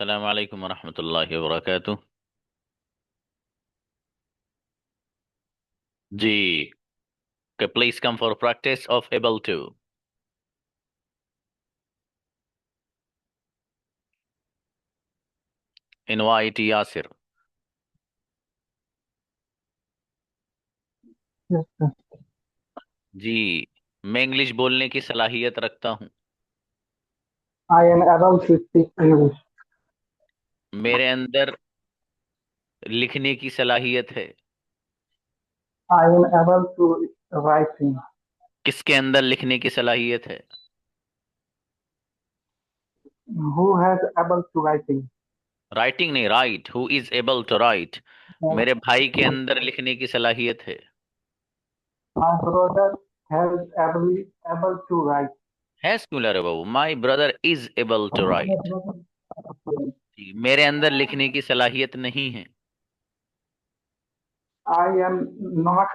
अस्सलाम वालेकुम वरहमतुल्लाहि वबरकातुह। जी, please come for practice of able to. Invite Yasir. Yes, sir. जी, मैं इंग्लिश बोलने की सलाहियत रखता हूँ। I am able to speak English. मेरे अंदर लिखने की सलाहियत है। I am able to write things. किसके अंदर लिखने की सलाहियत है? Who has able to write things? Writing नहीं, write. Who is able to write? मेरे भाई के अंदर लिखने की सलाहियत है। My brother has able to write. है क्यों ला रहे बाबू? My brother is able to write. मेरे अंदर लिखने की सलाहियत नहीं है। I am not.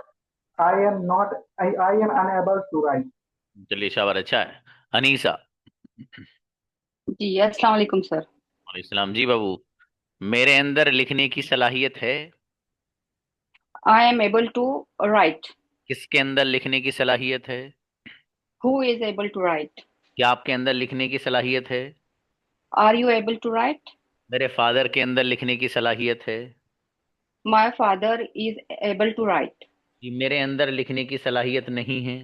I am not. I am unable to write. चलिए, शाबाश, अच्छा है। अनीसा। जी अस्सलाम वालेकुम सर। वालेकुम जी बाबू। मेरे अंदर लिखने की सलाहियत है। I am able to write. किसके अंदर लिखने की सलाहियत है? Who is able to write? क्या आपके अंदर लिखने की सलाहियत है? Are you able to write? मेरे फादर के अंदर लिखने की सलाहियत है। My father is able to write. जी, मेरे अंदर लिखने की सलाहियत नहीं है।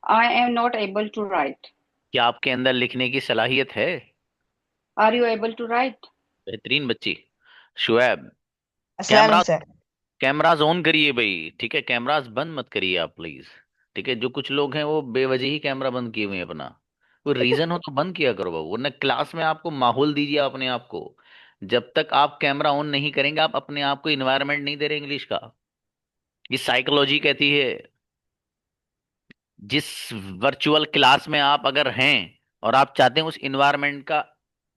I am not able to write. क्या आपके अंदर लिखने की सलाहियत है? Are you able to right? बेहतरीन बच्ची। शुएब। अस्सलाम कैमरा सर। कैमराज ऑन करिए भाई, ठीक है? कैमराज बंद मत करिए आप प्लीज। ठीक है, जो कुछ लोग हैं वो बेवजह ही कैमरा बंद किए हुए हैं अपना। कोई रीजन हो तो बंद किया करो बाबू, वरना क्लास में आपको माहौल दीजिए अपने आप को। जब तक आप कैमरा ऑन नहीं करेंगे, आप अपने आप को इन्वायरमेंट नहीं दे रहे इंग्लिश का। ये साइकोलॉजी कहती है। जिस वर्चुअल क्लास में आप अगर हैं और आप चाहते हैं उस इन्वायरमेंट का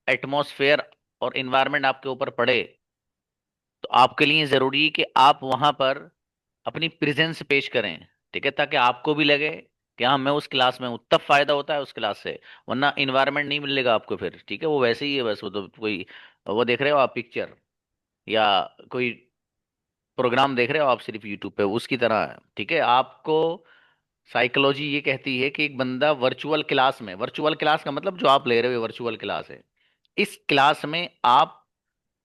एटमॉस्फेयर और इन्वायरमेंट आपके ऊपर पड़े, तो आपके लिए जरूरी है कि आप वहां पर अपनी प्रेजेंस पेश करें। ठीक है, ताकि आपको भी लगे कि हाँ, मैं उस क्लास में हूँ। तब फायदा होता है उस क्लास से। वरना इन्वायरमेंट नहीं मिलेगा आपको फिर। ठीक है, वो वैसे ही है बस। वो तो कोई, वो देख रहे हो आप पिक्चर, या कोई प्रोग्राम देख रहे हो आप सिर्फ यूट्यूब पे, उसकी तरह है। ठीक है, आपको साइकोलॉजी ये कहती है कि एक बंदा वर्चुअल क्लास में, वर्चुअल क्लास का मतलब जो आप ले रहे हो वर्चुअल क्लास है, इस क्लास में आप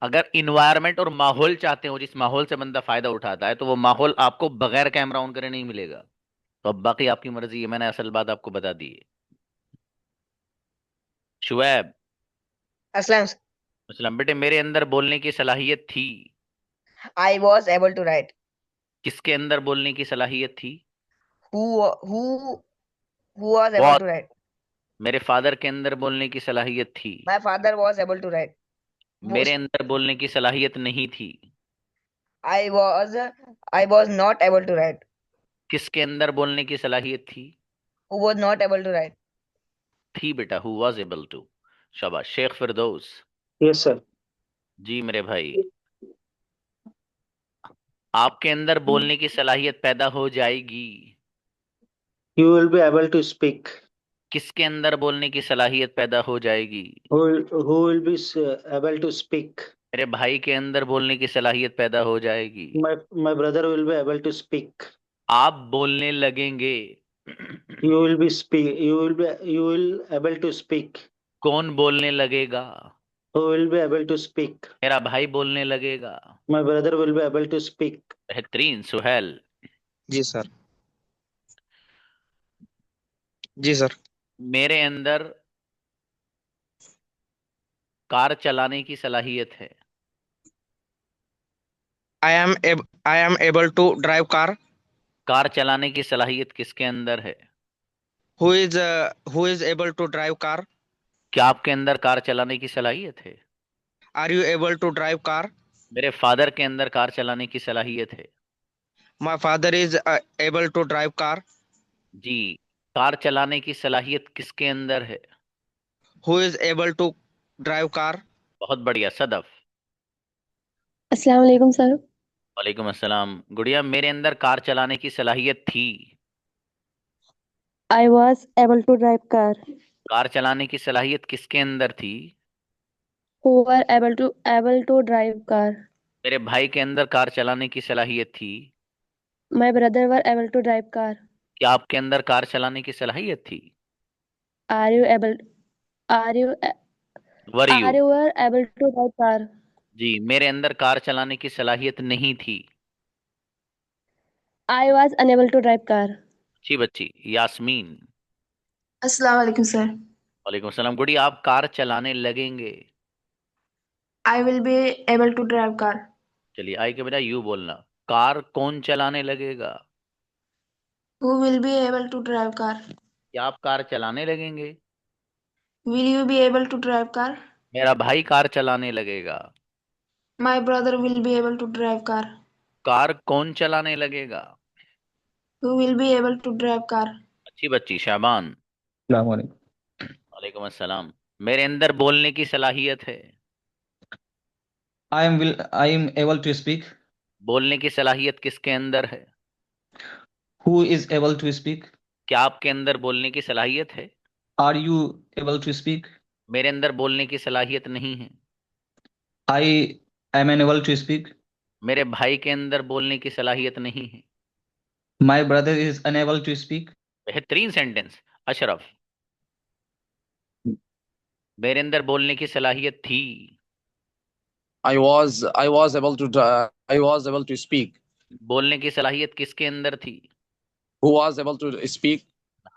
अगर इन्वायरमेंट और माहौल चाहते हो, जिस माहौल से बंदा फायदा उठाता है, तो वो माहौल आपको बगैर कैमरा ऑन करे नहीं मिलेगा। तो अब बाकी आपकी मर्जी है, मैंने असल बात आपको बता दी है। शुएब। अस्सलाम। मतलब बेटे, मेरे अंदर बोलने की सलाहियत थी। I was able to write. किसके अंदर बोलने की सलाहियत थी? Who who who was able बहुत। To write. मेरे फादर के अंदर बोलने की सलाहियत थी। My father was able to write. वो मेरे अंदर बोलने की सलाहियत नहीं थी। I was I was not able to write. किसके अंदर बोलने की सलाहियत थी? Who was not able to write. थी बेटा, हु वाज एबल टू। शाबाश शेख फिरदौस। Yes, sir. जी मेरे भाई, आपके अंदर बोलने की सलाहियत पैदा हो जाएगी। You will be able to speak. किसके अंदर बोलने की सलाहियत पैदा हो जाएगी? Who will be able to speak? मेरे भाई के अंदर बोलने की सलाहियत पैदा हो जाएगी। My brother will be able to speak. आप बोलने लगेंगे। You will able to speak. कौन बोलने लगेगा? Who will be able to speak? मेरा भाई बोलने लगेगा। My brother will be able to speak. बेहतरीन सुहेल। जी सर। जी सर। मेरे अंदर कार चलाने की सलाहियत है। I am able to drive car. Car चलाने की सलाहियत किसके अंदर है? Who is who is able to drive car? क्या आपके अंदर कार चलाने की सलाहियत है? Are you able to drive car? मेरे फादर के अंदर कार चलाने की सलाहियत है। My father is able to drive car. जी, कार चलाने की सलाहियत किसके अंदर है? Who is able to drive car? बहुत बढ़िया सदफ। अस्सलाम वालेकुम सर। वालेकुम अस्सलाम गुड़िया। मेरे अंदर कार चलाने की सलाहियत थी। I was able to drive car. Car चलाने की सलाहियत किसके अंदर थी? who were able to drive car. मेरे भाई के अंदर कार चलाने की सलाहियत थी। My brother were able to drive car. क्या आपके अंदर कार चलाने की सलाहियत थी? Are you able? Are you? Were you? Are you were able to drive car? जी, मेरे अंदर कार चलाने की सलाहियत नहीं थी। I was unable to drive car. अच्छी बच्ची यास्मीन। अस्सलाम वालेकुम सर। वालेकुम सलाम। गुड़ी, आप कार चलाने लगेंगे। I will be able to drive car. चलिए, आई के बजाय यू बोलना। कार कौन चलाने लगेगा? Who will be able to drive car. क्या आप कार चलाने लगेंगे? Will you be able to drive car. मेरा भाई कार चलाने लगेगा। My brother will be able to drive car. Car कौन चलाने लगेगा? Who will be able to drive car. अच्छी बच्ची शाबान। अस्सलाम वालेकुम। वालेकुम अस्सलाम। मेरे अंदर बोलने की सलाहियत है। I am able to speak. बोलने की सलाहियत किसके अंदर है? Who is able to speak? क्या आपके अंदर बोलने की सलाहियत है? Are you able to speak? मेरे अंदर बोलने की सलाहियत नहीं है। I am unable to speak. मेरे भाई के अंदर बोलने की सलाहियत नहीं है। My brother is unable to speak. बेहतरीन सेंटेंस। अशरफ, मेरे अंदर बोलने की सलाहियत थी। I was able to speak. बोलने की सलाहियत किसके अंदर थी? Who was able to speak?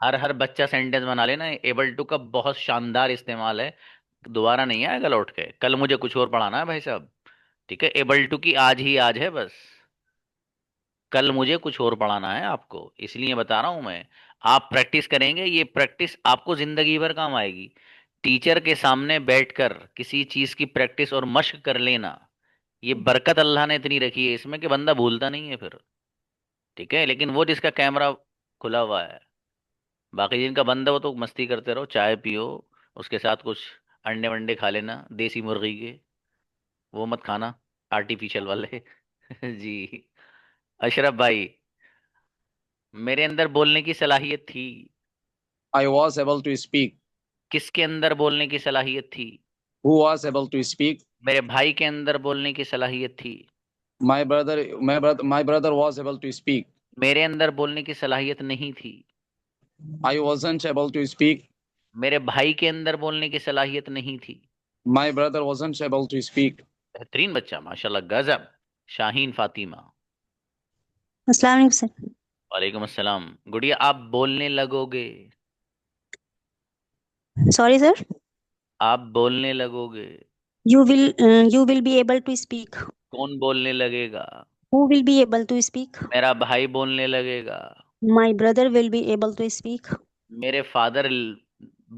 हर बच्चा सेंटेंस बना लेना। एबल टू का बहुत शानदार इस्तेमाल है, दोबारा नहीं आएगा लौट के। कल मुझे कुछ और पढ़ाना है भाई साहब, ठीक है? एबल टू की आज ही आज है बस, कल मुझे कुछ और पढ़ाना है आपको, इसलिए बता रहा हूं मैं। आप प्रैक्टिस करेंगे, ये प्रैक्टिस आपको जिंदगी भर काम आएगी। टीचर के सामने बैठकर किसी चीज की प्रैक्टिस और मश्क कर लेना, ये बरकत अल्लाह ने इतनी रखी है इसमें कि बंदा भूलता नहीं है फिर, ठीक है? लेकिन वो जिसका कैमरा खुला हुआ है, बाकी जिनका बंद है वो तो मस्ती करते रहो, चाय पियो, उसके साथ कुछ अंडे वंडे खा लेना देसी मुर्गी के, वो मत खाना आर्टिफिशियल वाले। जी। अशरफ भाई, मेरे अंदर बोलने की सलाहियत थी। I was able to speak. किसके अंदर बोलने की सलाहियत थी? Who was able to speak? मेरे भाई के अंदर बोलने की सलाहियत थी। My brother was able to speak. मेरे अंदर बोलने की सलाहियत नहीं थी। I wasn't able to speak. मेरे भाई के अंदर बोलने की सलाहियत नहीं थी। My brother wasn't able to speak. बेहतरीन बच्चा, माशाल्लाह, गजब। शाहीन फातिमा। अस्सलाम वालेकुम सर। वालेकुम अस्सलाम। गुड़िया, आप बोलने लगोगे। Sorry sir. आप बोलने लगोगे। you will be able to speak. कौन बोलने लगेगा? Who will be able to speak? मेरा भाई बोलने लगेगा। My brother will be able to speak. मेरे फादर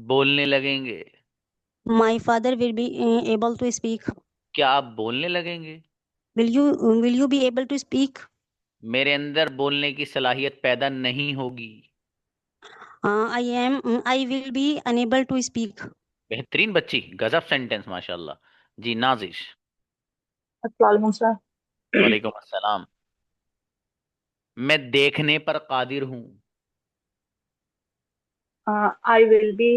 बोलने लगेंगे। My father will be able to speak. क्या आप बोलने लगेंगे? Will you be able to speak? मेरे अंदर बोलने की सलाहियत पैदा नहीं होगी। I will be unable to speak. बेहतरीन बच्ची, गजब सेंटेंस, माशाल्लाह। जी, नाजिश। अस्सलाम वालेकुम सर। वालेकुम अस्सलाम। मैं देखने पर कादिर हूँ। I will be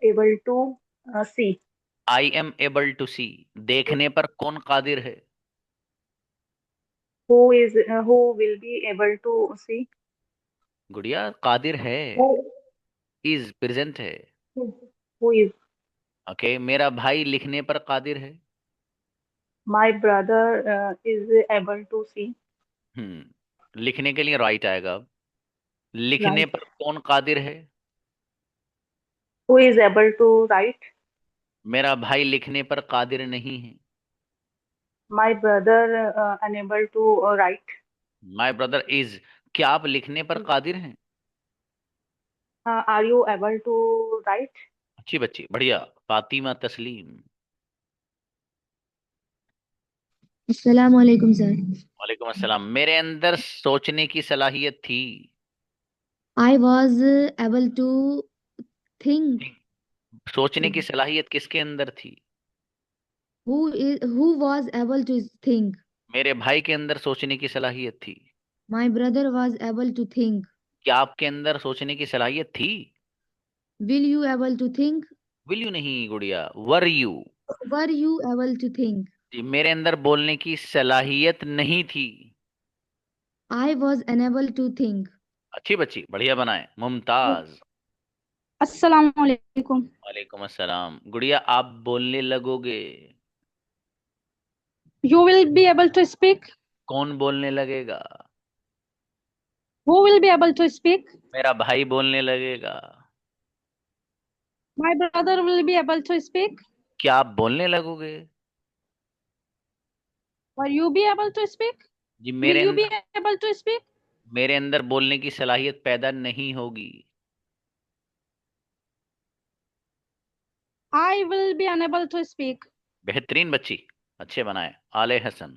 able to see. I am able to see. देखने पर कौन कादिर है? Who will be able to see. गुड़िया, कादिर है, इज प्रेजेंट है। Who is. ओके, मेरा भाई लिखने पर कादिर है। My brother is able to see. लिखने के लिए राइट आएगा अब। लिखने राइट। पर कौन कादिर है? Who is able to write. मेरा भाई लिखने पर कादिर नहीं है। My brother unable to write. My brother is. क्या आप लिखने पर कादिर हैं? Are you able to write. अच्छी बच्ची, बढ़िया। फातिमा तस्लीम। अस्सलाम वालेकुम सर। वालेकुम अस्सलाम। मेरे अंदर सोचने की सलाहियत थी। I was able to think. सोचने की सलाहियत किसके अंदर थी? Who was able to think? मेरे भाई के अंदर सोचने की सलाहियत थी। My brother was able to think. क्या आपके अंदर सोचने की सलाहियत थी? Will you able to think? Will you नहीं गुड़िया, were you. Were you able to think? जी, मेरे अंदर बोलने की सलाहियत नहीं थी। I was unable to think. अच्छी बच्ची, बढ़िया बनाए, मुमताज। अस्सलाम वालेकुम। वालेकुम अस्सलाम। गुड़िया, आप बोलने लगोगे। You will be able to speak. कौन बोलने लगेगा? Who will be able to speak? मेरा भाई बोलने लगेगा। My brother will be able to speak. क्या आप बोलने लगोगे? Will you be able to speak? Ji, Will you be able to speak? मेरे अंदर बोलने की सलाहियत पैदा नहीं होगी। I will be unable to speak. बेहतरीन बच्ची, अच्छे बनाए। आले हसन।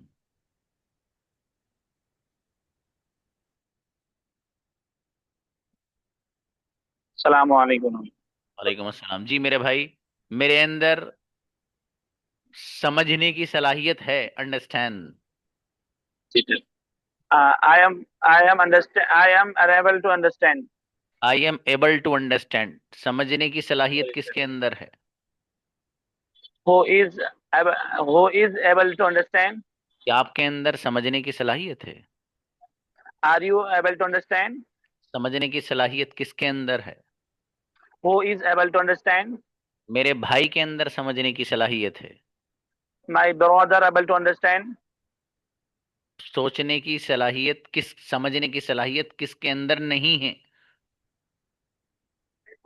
अस्सलाम वालेकुम। वालेकुम अस्सलाम। जी मेरे भाई, मेरे अंदर समझने की सलाहियत है, understand. I am unable to understand. I am able to understand. समझने की सलाहियत किसके अंदर है? Who is able to understand? क्या आपके अंदर समझने की सलाहियत है? Are you able to understand? समझने की सलाहियत किसके अंदर है? Who is able to understand? मेरे भाई के अंदर समझने की सलाहियत है। My brother able to understand? सोचने की सलाहियत समझने की सलाहियत किसके अंदर नहीं है?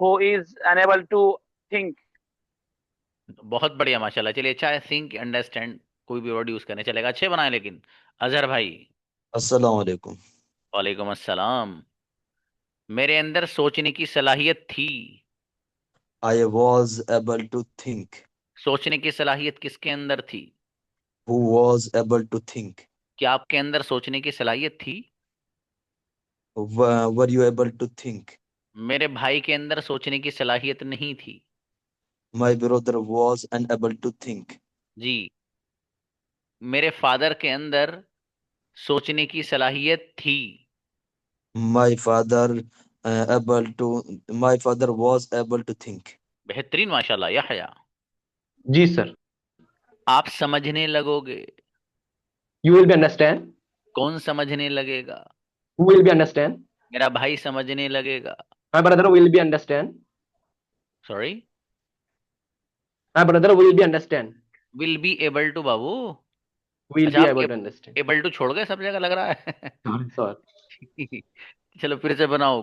Who is unable to think? बहुत बढ़िया, माशाल्लाह। चलिए, अच्छा है, थिंक, अंडरस्टैंड, कोई भी वर्ड यूज करने चलेगा, अच्छे बनाए। लेकिन अजहर भाई। अस्सलाम वालेकुम। वालेकुम अस्सलाम। मेरे अंदर सोचने की सलाहियत थी। I was able to think. सोचने की सलाहियत किसके अंदर थी? Who was able to think? क्या आपके अंदर सोचने की सलाहियत थी? Were you able to think? मेरे भाई के अंदर सोचने की सलाहियत नहीं थी। My brother was unable to think. जी, मेरे फादर के अंदर सोचने की सलाहियत थी। My father my father was able to think. बेहतरीन, माशाल्लाह। यहया। जी सर। आप समझने लगोगे। You will be understand. कौन समझने लगेगा? Who will be understand? मेरा भाई समझने लगेगा। My brother will be understand. Sorry, My brother will be understand. Will be able to, बाबू। Will अच्छा, be आप able to understand. Able to छोड़ गए सब जगह, लग रहा है। Sorry, sir. चलो फिर से बनाओ।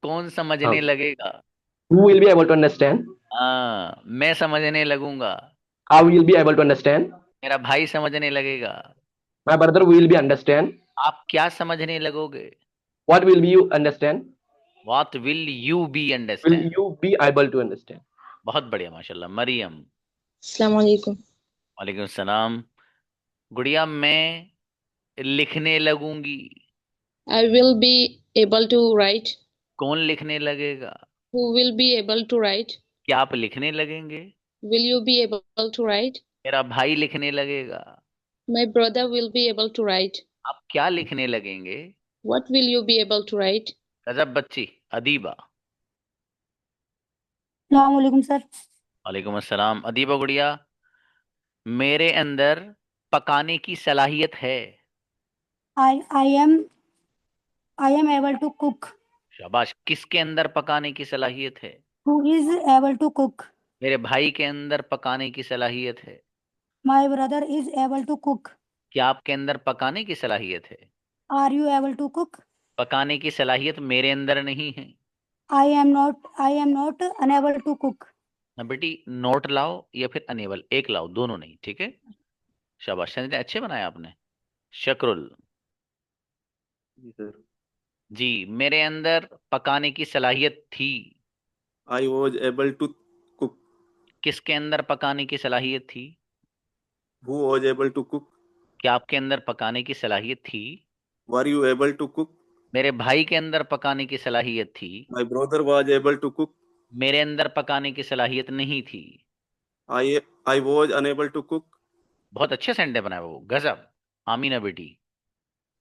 कौन समझने हाँ. लगेगा? Who will be able to understand? हाँ, मैं समझने लगूंगा। I will be able to understand. मेरा भाई समझने लगेगा। My brother will be understand. आप क्या समझने लगोगे? What will you understand? What will you be Will understand? you be able to understand? बहुत बढ़िया, माशाल्लाह। मरियम। अस्सलाम वालेकुम। वालेकुम सलाम। गुड़िया, मैं लिखने लगूंगी। I will be able to write. कौन लिखने लगेगा? Who will be able to write? क्या आप लिखने लगेंगे? Will you be able to write? मेरा भाई लिखने लगेगा। My brother will be able to write. आप क्या लिखने लगेंगे? What will you be able to write? गजब बच्ची, अदीबा। अस्सलाम वालेकुम सर। वालेकुम अस्सलाम। अदीबा गुड़िया, मेरे अंदर पकाने की सलाहियत है। I am able to cook. शाबाश। किसके अंदर पकाने की सलाहियत है? Who is able to cook? मेरे भाई के अंदर पकाने की सलाहियत है। My brother is able to cook. क्या आपके अंदर पकाने की सलाहियत है? Are you able to cook? पकाने की सलाहियत मेरे अंदर नहीं है। I am not unable to cook. ना बेटी, नोट लाओ या फिर अनेबल, एक लाओ, दोनों नहीं, ठीक है। शाबाश, संजय, अच्छे बनाया आपने। शकरुल। जी सर। जी, मेरे अंदर पकाने की सलाहियत थी। I was able to cook. किसके अंदर पकाने की सलाहियत थी? Who was able to cook? क्या आपके अंदर पकाने की सलाहियत थी? Were you able to cook? मेरे भाई के अंदर पकाने की सलाहियत थी। My brother was able to cook. मेरे अंदर पकाने की सलाहियत नहीं थी। I was unable to cook. बहुत अच्छे सेंटे बनाए वो, गजब। आमीना बेटी।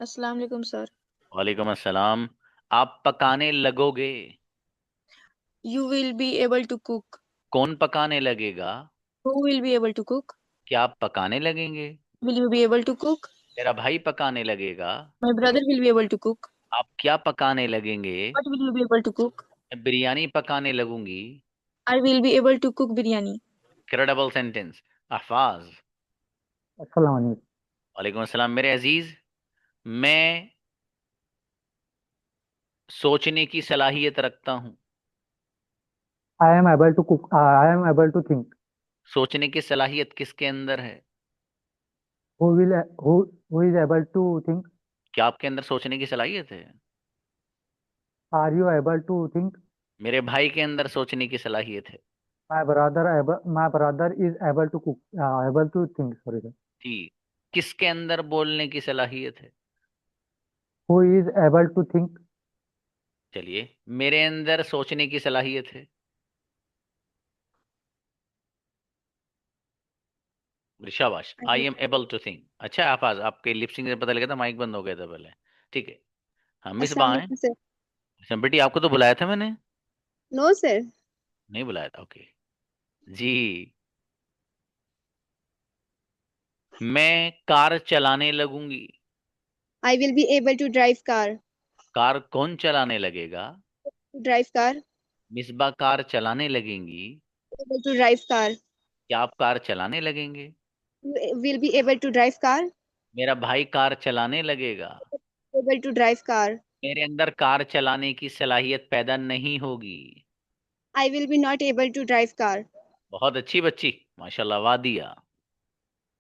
अस्सलाम वालेकुम सर। वालेकुम अस्सलाम। आप पकाने लगोगे। You will be able to cook. कौन पकाने लगेगा? Who will be able to cook? क्या आप पकाने लगेंगे? Will you be able to cook? मेरा भाई पकाने लगेगा। My brother will be able to cook. आप क्या पकाने लगेंगे? What will you be able to cook? मैं बिरयानी पकाने लगूंगी। I will be able to cook biryani. Credible sentence. Ahfaz. अस्सलाम वालेकुम। वालेकुम अस्सलाम मेरे अजीज। मैं सोचने की सलाहियत रखता हूँ। I am able to cook. I am able to think. सोचने की सलाहियत किसके अंदर है? Who is able to think? क्या आपके अंदर सोचने की सलाहियत है? Are you able to think? मेरे भाई के अंदर सोचने की सलाहियत है। My brother is able to cook. Able to think. Sorry, sir. ठीक। किसके अंदर बोलने की सलाहियत है? Who is able to think? चलिए, मेरे अंदर सोचने की सलाहियत है। शाबाश। I am able to think. अच्छा आफाज, आपके लिपसिंग से पता लगा था माइक बंद हो गया था पहले। ठीक है। हाँ मिस अस्सलाम बां हैं। वालेकुम सर। अच्छा बेटी, आपको तो बुलाया था मैंने। No sir. नहीं बुलाया था, ओके जी। मैं कार चलाने लगूंगी। I will be able to drive car. Car कौन चलाने लगेगा? Drive car. मिसबा कार चलाने लगेंगी। Able to drive car. क्या आप कार चलाने लगेंगे? You will be able to drive car. मेरा भाई कार चलाने लगेगा। Able to drive car. मेरे अंदर कार चलाने की सलाहियत पैदा नहीं होगी। I will be not able to drive car. बहुत अच्छी बच्ची, माशाल्लाह। वादिया।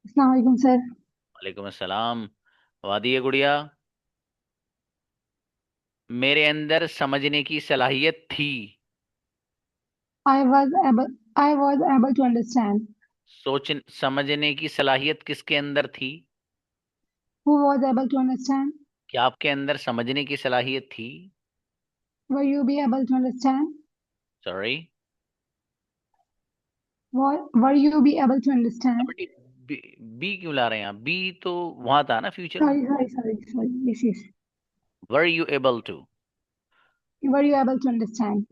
अस्सलाम वालेकुम सर। वालेकुम अस्सलाम। वादिया गुड़िया। मेरे अंदर समझने की सलाहियत थी। I was able to understand. सोच समझने की सलाहियत किसके अंदर थी? Who was able to understand? क्या आपके अंदर समझने की सलाहियत थी? Were you be able to understand? Sorry Were you be able to understand? बेटी, बी क्यों ला रहे हैं आप? बी तो वहां था ना फ्यूचर में। Sorry. Yes. Were you able to. Were you able to understand?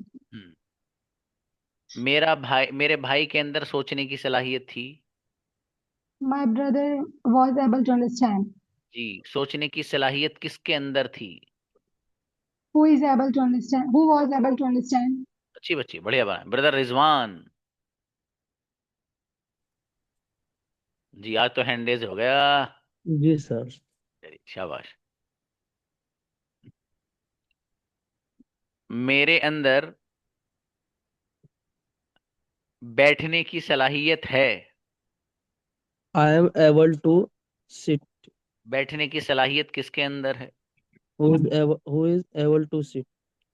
मेरे भाई के अंदर सोचने की सलाहियत थी। My brother was able to understand. जी, सोचने की सलाहियत किसके अंदर थी? Who is able to understand? Who was able to understand? अच्छी बच्ची, बढ़िया बना। ब्रदर रिजवान जी, आज तो हैंड रेज हो गया। जी सर। चलिए शाबाश। मेरे अंदर बैठने की सलाहियत है। I am able to sit. बैठने की सलाहियत किसके अंदर है? Who is able to sit.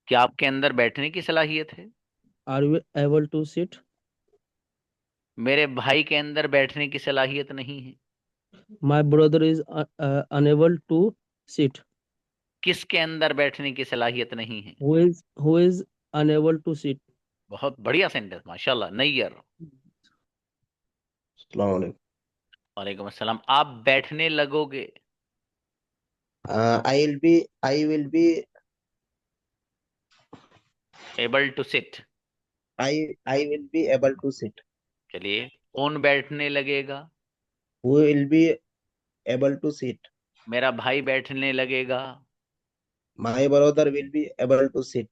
क्या आपके अंदर बैठने की सलाहियत है? Are you able to sit. मेरे भाई के अंदर बैठने की सलाहियत नहीं है। My brother is unable to sit. किसके अंदर बैठने की सलाहियत नहीं है? Who is unable to sit. बहुत बढ़िया सेंटेंस, माशाल्लाह। नैयर। अस्सलाम वालेकुम। वालेकुम अस्सलाम। आप बैठने लगोगे। I will be able to sit. I will be able to sit. चलिए, कौन बैठने लगेगा? Who will be able to sit? मेरा भाई बैठने लगेगा। My brother will be able to sit.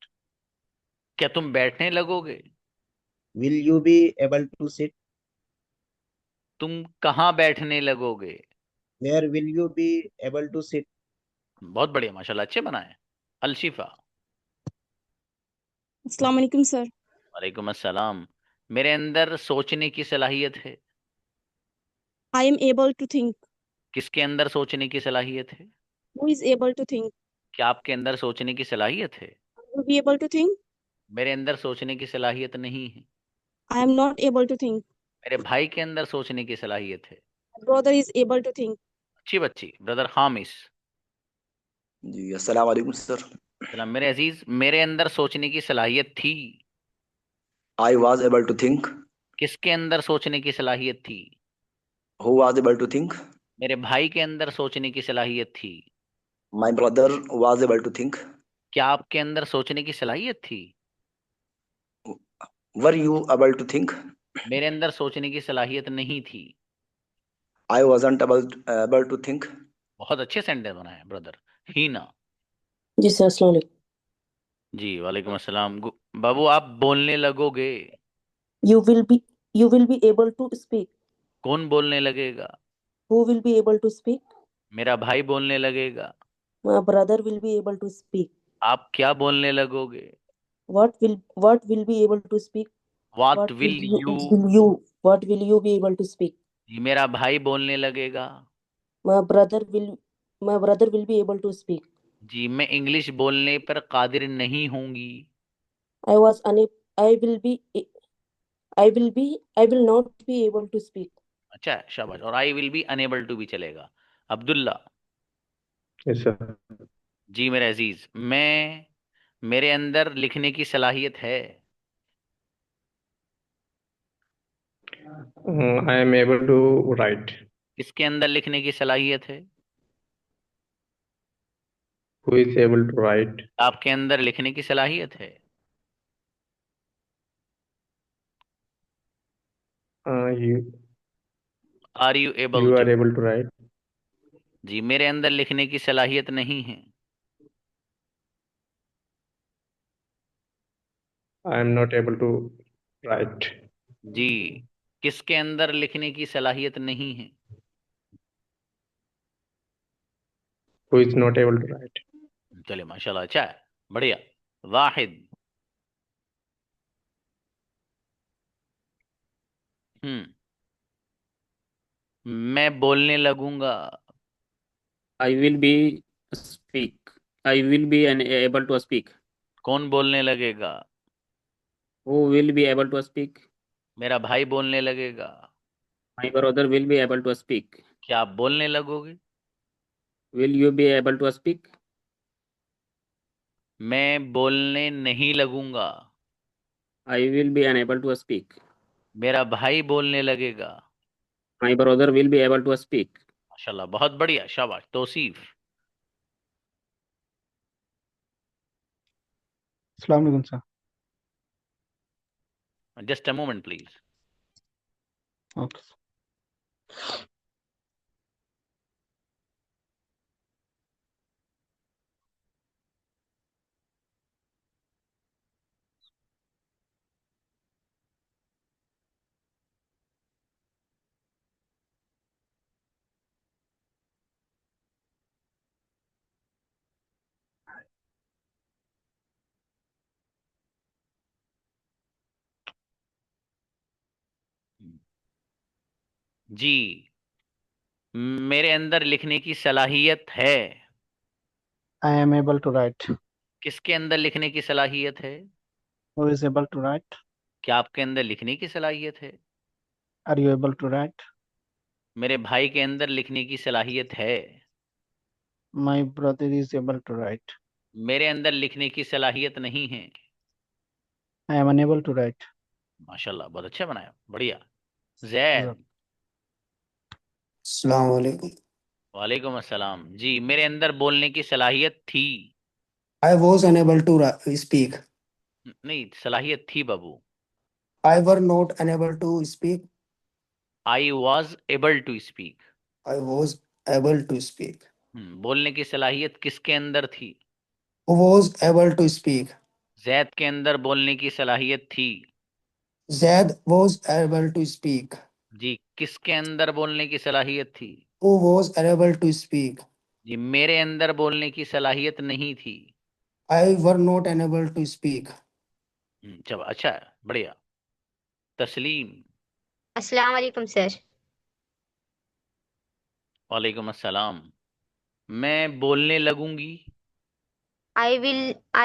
क्या तुम बैठने लगोगे? Will you be able to sit? तुम कहाँ बैठने लगोगे? Where will you be able to sit? बहुत बढ़िया, माशाल्लाह, अच्छे बनाए। अलशिफा। अस्सलाम वालेकुम सर। वालेकुम अस्सलाम। मेरे अंदर सोचने की सलाहियत है। I am able to think. किसके अंदर सोचने की सलाहियत है? Who is able to think? क्या आपके अंदर सोचने की सलाहियत है? Will be able to think. मेरे अंदर सोचने की सलाहियत नहीं है। I am not able to think. मेरे भाई के अंदर सोचने की सलाहियत है। My brother is able to think. अच्छी बच्ची, ब्रदर हामिस। जी अस्सलाम वालेकुम सर। सलाम मेरे अजीज। मेरे अंदर सोचने की सलाहियत थी। I was able to think. किसके अंदर सोचने की सलाहियत थी? Who was able to think? मेरे भाई के अंदर सोचने की सलाहियत थी। My brother was able to think. क्या आपके अंदर सोचने की सलाहियत थी? Were you able to think? मेरे अंदर सोचने की सलाहियत नहीं थी। I wasn't able to think. बहुत अच्छे सेंटेंस बनाए ब्रदर। हीना। जी सर, अस्सलाम वालेकुम। जी वालेकुम अस्सलाम। बाबू आप बोलने लगोगे। You will be able to speak. कौन बोलने लगेगा? Who will be able to speak? मेरा भाई बोलने लगेगा। My brother will be able to speak. आप क्या बोलने लगोगे? What will be able to speak? What will you? What will you be able to speak? जी मेरा भाई बोलने लगेगा। My brother will be able to speak. जी मैं इंग्लिश बोलने पर कादिर नहीं होंगी। I will not be able to speak. अच्छा है, शाबाश। और I will be unable to भी चलेगा। अब्दुल्ला। Yes, sir. जी मेरे अजीज, मेरे अंदर लिखने की सलाहियत है। I am able to write. किसके अंदर लिखने की सलाहियत है? Who is able to write? आपके अंदर लिखने की सलाहियत है। You are you able you to? are able to write. जी मेरे अंदर लिखने की सलाहियत नहीं है। I am not able to write. जी किसके अंदर लिखने की सलाहियत नहीं है? Who is not able to write? चलिए माशाल्लाह, अच्छा है, बढ़िया। वाहिद। मैं बोलने लगूंगा। I will be speak. I will be able to speak. कौन बोलने लगेगा? Who will be able to speak? मेरा भाई बोलने लगेगा। My brother will be able to speak. क्या आप बोलने लगोगे? Will you be able to speak? मैं बोलने नहीं लगूंगा। I will be unable to speak. मेरा भाई बोलने लगेगा। My brother will be able to speak. माशाल्लाह, बहुत बढ़िया, शाबाश। तौसीफ। अस्सलाम वालेकुम sir. Just a moment please. Okay. जी मेरे अंदर लिखने की सलाहियत है। I am able to write. किसके अंदर लिखने की सलाहियत है? Who is able to write? क्या आपके अंदर लिखने की सलाहियत है? Are you able to write? मेरे भाई के अंदर लिखने की सलाहियत है। My brother is able to write. मेरे अंदर लिखने की सलाहियत नहीं है। I am unable to write. माशाल्लाह, बहुत अच्छा बनाया, बढ़िया। जैद। अस्सलाम वालेकुम। वालेकुम अस्सलाम। जी मेरे अंदर बोलने की सलाहियत थी। I was unable to speak. नहीं, सलाहियत थी बाबू। I were not unable to speak. I was able to speak. I was able to speak. बोलने की सलाहियत किसके अंदर थी? Who was able to speak? Zaid के अंदर बोलने की सलाहियत थी। Zaid was able to speak. जी किसके अंदर बोलने की सलाहियत थी? Who was able to speak? जी मेरे अंदर बोलने की सलाहियत नहीं थी। I were not unable to speak. चलो अच्छा है, बढ़िया। तस्लीम। अस्सलाम वालेकुम सर। वालेकुम अस्सलाम। मैं बोलने लगूंगी। I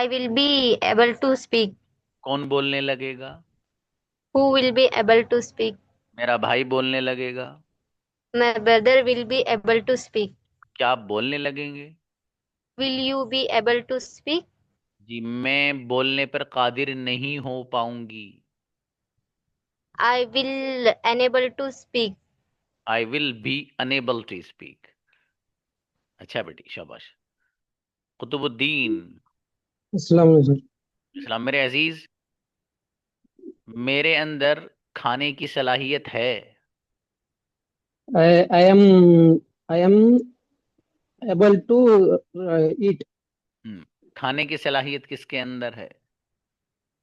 will be able to speak. कौन बोलने लगेगा? Who will be able to speak? मेरा भाई बोलने लगेगा। My brother will be able to speak. क्या आप बोलने लगेंगे? Will you be able to speak? जी मैं बोलने पर कादिर नहीं हो पाऊंगी। I will unable to speak. I will be unable to speak. अच्छा बेटी, शाबाश। कुतुबुद्दीन। अस्सलाम वालेकुम। इस्लाम। मेरे अजीज, मेरे अंदर खाने की सलाहियत है। I am able to eat. खाने की सलाहियत किसके अंदर है?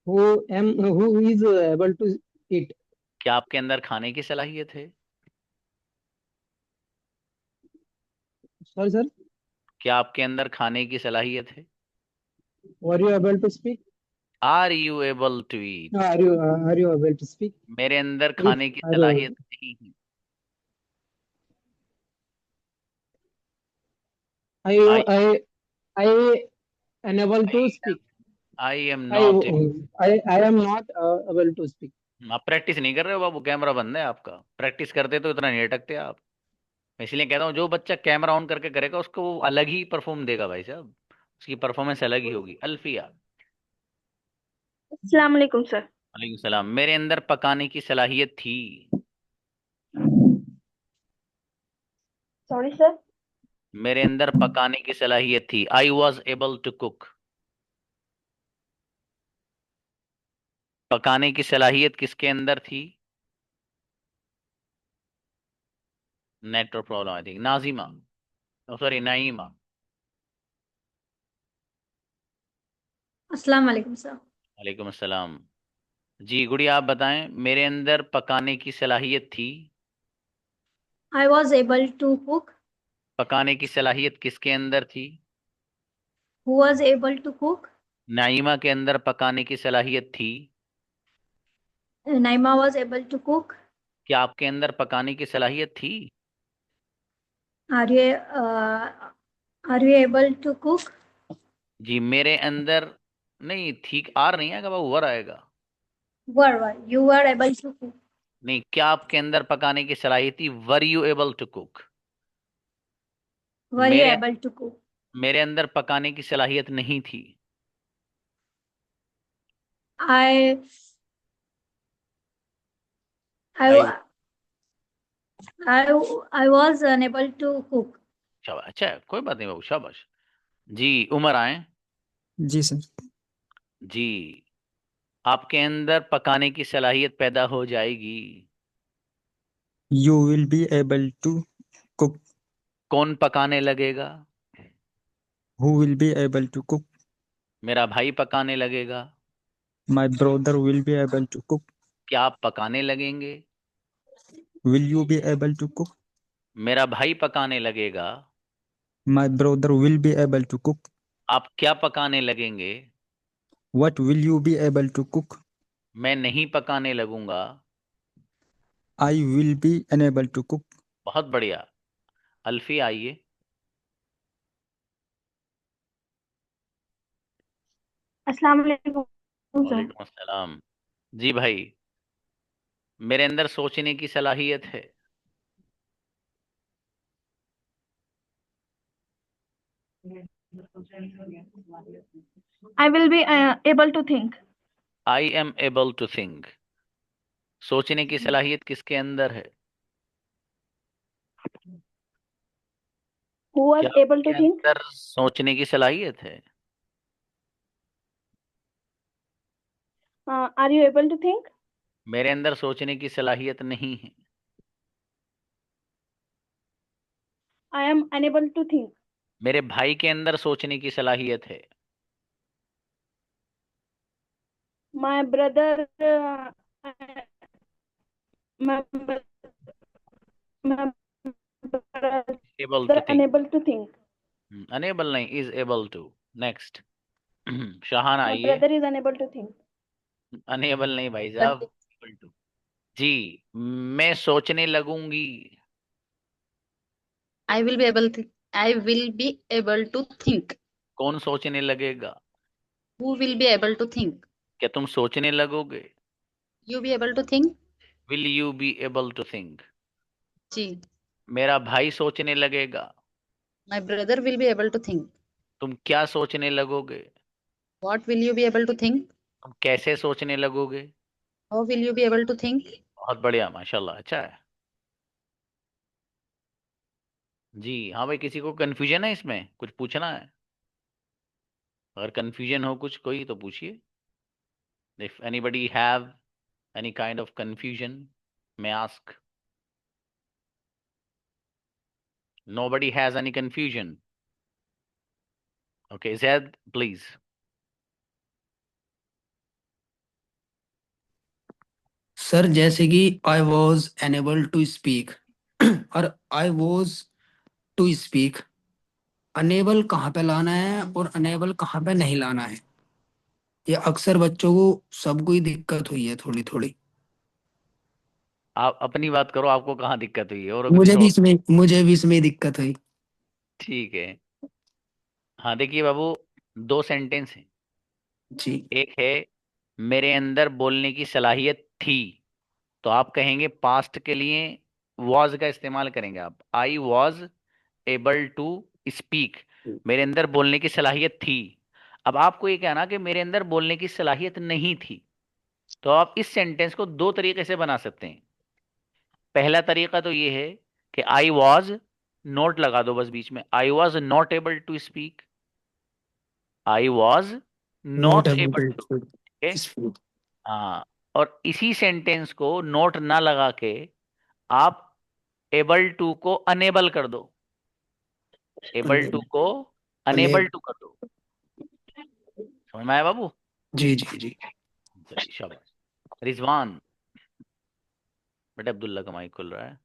Who is able to eat? क्या आपके अंदर खाने की सलाहियत है? Sorry, sir. क्या आपके अंदर खाने की सलाहियत है? Were you able to speak? Are you able to eat? Are you able to speak? मेरे अंदर If खाने की are सलाहियत you, नहीं है। I I I unable to speak. I am I not. I am not able to speak. आप practice नहीं कर रहे हो बाबू, कैमरा बंद है आपका। प्रैक्टिस करते तो इतना नहीं अटकते आप। मैं इसलिए कहता हूँ जो बच्चा कैमरा ऑन करके करेगा उसको वो अलग ही परफॉर्म देगा भाई साहब, उसकी परफॉर्मेंस अलग ही होगी। अल्फिया। अस्सलाम वालेकुम सर। वालेकुम सलाम। मेरे अंदर पकाने की सलाहियत थी। Sorry sir. मेरे अंदर पकाने की सलाहियत थी। I was able to cook. पकाने की सलाहियत किसके अंदर थी? Network problem I think. Nazima, sorry Naima. अस्सलाम वालेकुम सर। वालेकुम अस्सलाम। जी गुड़िया आप बताएं, मेरे अंदर पकाने की सलाहियत थी। I was able to cook. पकाने की सलाहियत किसके अंदर थी? Who was able to cook? Naima के अंदर पकाने की सलाहियत थी। Naima was able to cook. क्या आपके अंदर पकाने की सलाहियत थी? Are you uh, are you able to cook? जी मेरे अंदर नहीं थी। आर नहीं आएगा बाबू, वर आएगा। Were you were able to cook? नहीं, क्या आपके अंदर पकाने की सलाहियत थी? Were you able to cook? Were you मेरे able to cook? मेरे अंदर पकाने की सलाहियत नहीं थी। I I I I was unable to cook. शाबाश, अच्छा है, कोई बात नहीं बाबू, शाबाश। जी उमर आए। जी सर। जी आपके अंदर पकाने की सलाहियत पैदा हो जाएगी। You will be able to cook. कौन पकाने लगेगा? Who will be able to cook. मेरा भाई पकाने लगेगा। My brother will be able to cook. क्या आप पकाने लगेंगे? Will you be able to cook. मेरा भाई पकाने लगेगा। My brother will be able to cook. आप क्या पकाने लगेंगे? What will you be able to cook. मैं नहीं पकाने लगूंगा। I will be unable to cook. बहुत बढ़िया। अल्फी आइए। अस्सलाम वालेकुम सर। वालेकुम अस्सलाम। जी भाई, मेरे अंदर सोचने की सलाहियत है। I will be able to think. I am able to think. सोचने की सलाहियत किसके अंदर है? Who was क्या able आपके to think? अंदर सोचने की सलाहियत है? Are you able to think? मेरे अंदर सोचने की सलाहियत नहीं है। I am unable to think. मेरे भाई के अंदर सोचने की सलाहियत है। My brother, my brother able to think. unable to think. Unable नहीं, is able to. Next. Shahan My आइए। brother is unable to think. Unable नहीं भाई साहब, able to। जी मैं सोचने लगूंगी। I will be able to. I will be able to think. कौन सोचने लगेगा? Who will be able to think? क्या तुम सोचने लगोगे? You be able to think? Will you be able to think? जी। मेरा भाई सोचने लगेगा। My brother will be able to think. तुम क्या सोचने लगोगे? What will you be able to think? तुम कैसे सोचने लगोगे? How will you be able to think? बहुत बढ़िया, माशाल्लाह, अच्छा है। जी हाँ भाई, किसी को कंफ्यूजन है इसमें, कुछ पूछना है? अगर कंफ्यूजन हो कुछ कोई तो पूछिए। If anybody have any kind of confusion may ask. Nobody has any confusion. Okay, Zaid, please. Sir जैसे कि I was unable to speak और I was to speak, unable कहाँ पे लाना है और अनेबल कहाँ पे नहीं लाना है, ये अक्सर बच्चों को सबको ही दिक्कत हुई है थोड़ी थोड़ी। आप अपनी बात करो, आपको कहाँ दिक्कत हुई है और किसी और। मुझे भी इसमें दिक्कत हुई। ठीक है। हाँ देखिए बाबू, दो सेंटेंस हैं। जी। एक है मेरे अंदर बोलने की सलाहियत थी, तो आप कहेंगे पास्ट के लिए वॉज का इस्तेमाल करेंगे आप। I was able to speak, मेरे अंदर बोलने की सलाहियत थी। अब आपको ये कहना कि मेरे अंदर बोलने की सलाहियत नहीं थी, तो आप इस सेंटेंस को दो तरीके से बना सकते हैं। पहला तरीका तो ये है कि आई वॉज, नोट लगा दो बस बीच में, I was not able to speak, I was not not able able to. To speak. हाँ, और इसी सेंटेंस को नोट ना लगा के आप एबल टू को अनेबल कर दो, एबल टू को अनेबल टू कर दो। समझ में आया बाबू? जी जी जी। चलिए शाबाश। रिजवान बेटा, अब्दुल्ला का माइक खुल रहा है।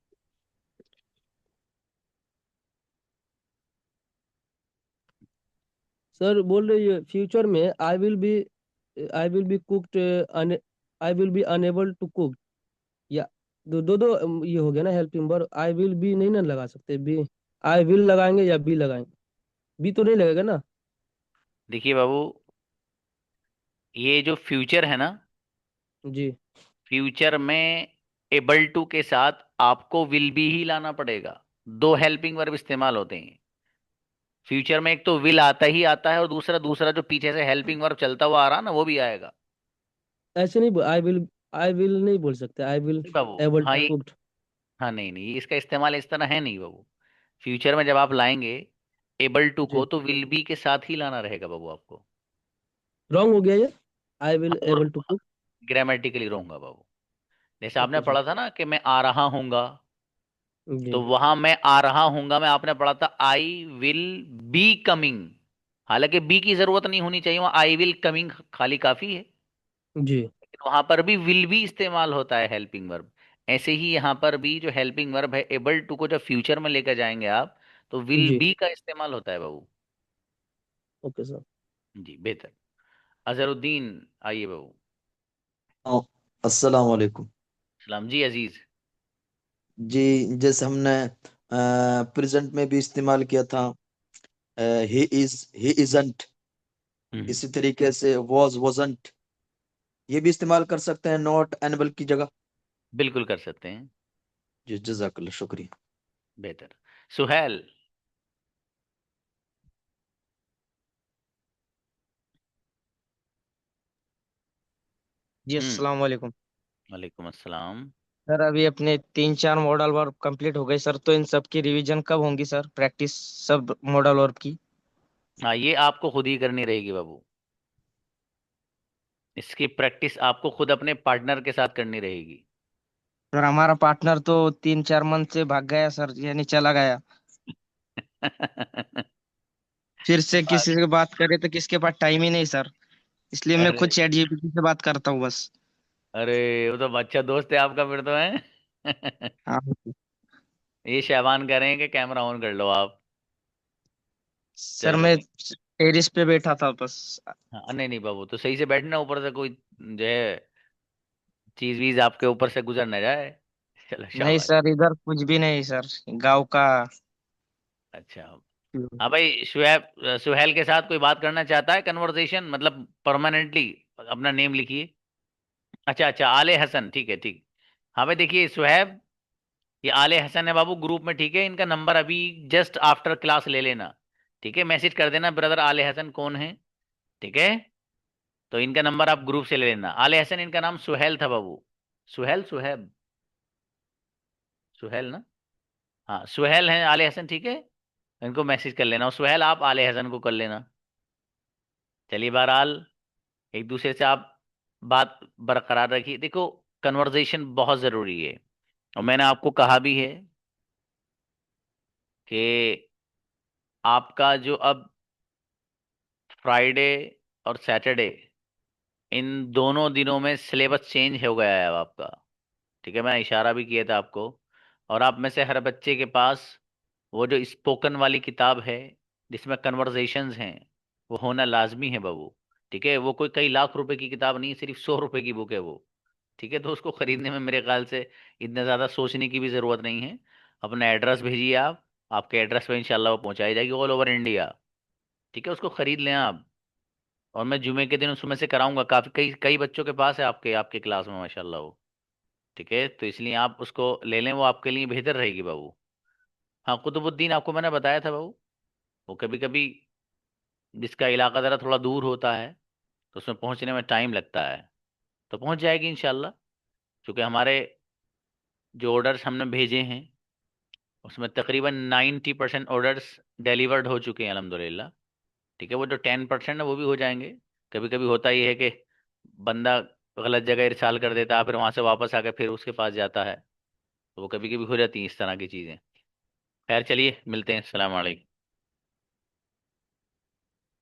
सर बोल रही है फ्यूचर में I will be cooked, I will be unable to cook, या दो दो दो ये हो गया ना helping verb. I will be नहीं ना लगा सकते, बी आई विल लगाएंगे या बी लगाएंगे? बी तो नहीं लगेगा ना? देखिए बाबू, ये जो फ्यूचर है ना, जी। फ्यूचर में एबल टू के साथ आपको विल बी ही लाना पड़ेगा। दो हेल्पिंग वर्ब इस्तेमाल होते हैं फ्यूचर में, एक तो विल आता ही आता है और दूसरा दूसरा जो पीछे से हेल्पिंग वर्ब चलता हुआ आ रहा ना, वो भी आएगा। ऐसे नहीं, आई विल नहीं बोल सकते, आई विल नहीं बाबू, एबल हाँ टू ये, कुक्ड। हाँ नहीं नहीं, इसका इस्तेमाल इस तरह है नहीं बाबू। फ्यूचर में जब आप लाएंगे एबल टू को, जी। तो विल बी के साथ ही लाना रहेगा बाबू आपको। रॉन्ग हो गया ये, आई विल हाँ, एबल टू कुक। ग्रामेटिकली रहूंगा बाबू। जैसे आपने ओके सर। पढ़ा था ना कि मैं आ रहा हूंगा, जी तो वहां मैं आ रहा हूंगा में आपने पढ़ा था आई विल बी कमिंग। हालांकि बी की जरूरत नहीं होनी चाहिए, वहां आई विल कमिंग खाली काफी है। जी लेकिन वहां पर भी विल भी इस्तेमाल होता है हेल्पिंग वर्ब। ऐसे ही यहाँ पर भी जो हेल्पिंग वर्ब है एबल टू को जब फ्यूचर में लेकर जाएंगे आप, तो विल जी। बी का इस्तेमाल होता है बाबू। Okay sir. जी बेहतर। अजहरुद्दीन, आइए बाबू। अस्सलाम वालेकुम। सलाम जी अजीज। जी, जैसे हमने प्रेजेंट में भी इस्तेमाल किया था, ही इज, ही इजंट, इसी तरीके से वॉज, वॉजंट, ये भी इस्तेमाल कर सकते हैं नॉट एनेबल की जगह। बिल्कुल कर सकते हैं। जी, जजाकल्लाह, शुक्रिया। बेहतर। सुहेल। जी अस्सलाम वालेकुम। वालेकुम अस्सलाम। सर अभी अपने 3-4 मॉडल वर्ब कंप्लीट हो गए सर, तो इन सब की रिवीजन कब होंगी सर, प्रैक्टिस सब मॉडल वर्ब की? हाँ, ये आपको खुद ही करनी रहेगी बाबू। इसकी प्रैक्टिस आपको खुद अपने पार्टनर के साथ करनी रहेगी। सर हमारा पार्टनर तो 3-4 मंथ से भाग गया सर, यानी चला गया। फिर से किसी से बात करे तो किसके पास टाइम ही नहीं सर, इसलिए मैं खुद अरे चैट जीपीटी से बात करता हूँ बस। अरे, वो तो अच्छा दोस्त है आपका फिर तो है। हाँ ये शहबान कह रहे हैं कि कैमरा ऑन कर लो आप। सर, चलो मैं नहीं। टेरिस पे बैठा था बस। हाँ नहीं नहीं बाबू, तो सही से बैठना, ऊपर से कोई जो है चीज वीज आपके ऊपर से गुजर ना जाए। चलो नहीं शाबाश। सर, इधर कुछ भी नहीं सर, गांव का। अच्छा। हाँ भाई, सुहेल के साथ कोई बात करना चाहता है, कन्वर्सेशन मतलब परमानेंटली? अपना नेम लिखिए। अच्छा अच्छा, आले हसन, ठीक है ठीक। हाँ भाई देखिए सुहेब, ये आले हसन है बाबू ग्रुप में, ठीक है। इनका नंबर अभी जस्ट आफ्टर क्लास ले लेना, ठीक है। मैसेज कर देना ब्रदर आले हसन कौन है, ठीक है। तो इनका नंबर आप ग्रुप से ले लेना। आले हसन, इनका नाम सुहेल था बाबू। सुहेल, सुहेब, सुहेल ना? हाँ सुहेल है आले हसन, ठीक है। इनको मैसेज कर लेना, और सुहेल आप आले हसन को कर लेना। चलिए बहरहाल, एक दूसरे से आप बात बरकरार रखिए। देखो, कन्वर्जेशन बहुत ज़रूरी है, और मैंने आपको कहा भी है कि आपका जो अब फ्राइडे और सैटरडे इन दोनों दिनों में सिलेबस चेंज हो गया है अब आपका। ठीक है, मैं इशारा भी किया था आपको। और आप में से हर बच्चे के पास वो जो स्पोकन वाली किताब है जिसमें कन्वर्सेशंस हैं वो होना लाजमी है बाबू। ठीक है, वो कोई कई लाख रुपए की किताब नहीं, सिर्फ 100 रुपए की बुक है वो। ठीक है, तो उसको खरीदने में मेरे ख्याल से इतना ज़्यादा सोचने की भी ज़रूरत नहीं है। अपना एड्रेस भेजिए आप, आपके एड्रेस पे इंशाल्लाह वो पहुंचाई जाएगी ऑल ओवर इंडिया। ठीक है, उसको खरीद लें आप। और मैं जुमे के दिन उसमें से कराऊंगा, काफ़ी कई कई बच्चों के पास है आपके आपके क्लास में माशाल्लाह वो। ठीक है, तो इसलिए आप उसको ले लें, वो आपके लिए बेहतर रहेगी बाबू। हाँ, कुतुबुद्दीन आपको मैंने बताया था बाबू, वो कभी कभी जिसका इलाका ज़रा थोड़ा दूर होता है तो उसमें पहुंचने में टाइम लगता है, तो पहुंच जाएगी इंशाल्लाह। क्योंकि हमारे जो ऑर्डर्स हमने भेजे हैं उसमें तकरीबन 90% ऑर्डर्स डिलीवर्ड हो चुके हैं अल्हम्दुलिल्लाह। ठीक है, वो जो 10% है वो भी हो जाएंगे। कभी कभी होता ही है कि बंदा गलत जगह इरसाल कर देता है, फिर वहां से वापस आकर फिर उसके पास जाता है, तो वो कभी कभी हो जाती हैं इस तरह की चीज़ें। खैर चलिए, मिलते हैं। अस्सलाम वालेकुम।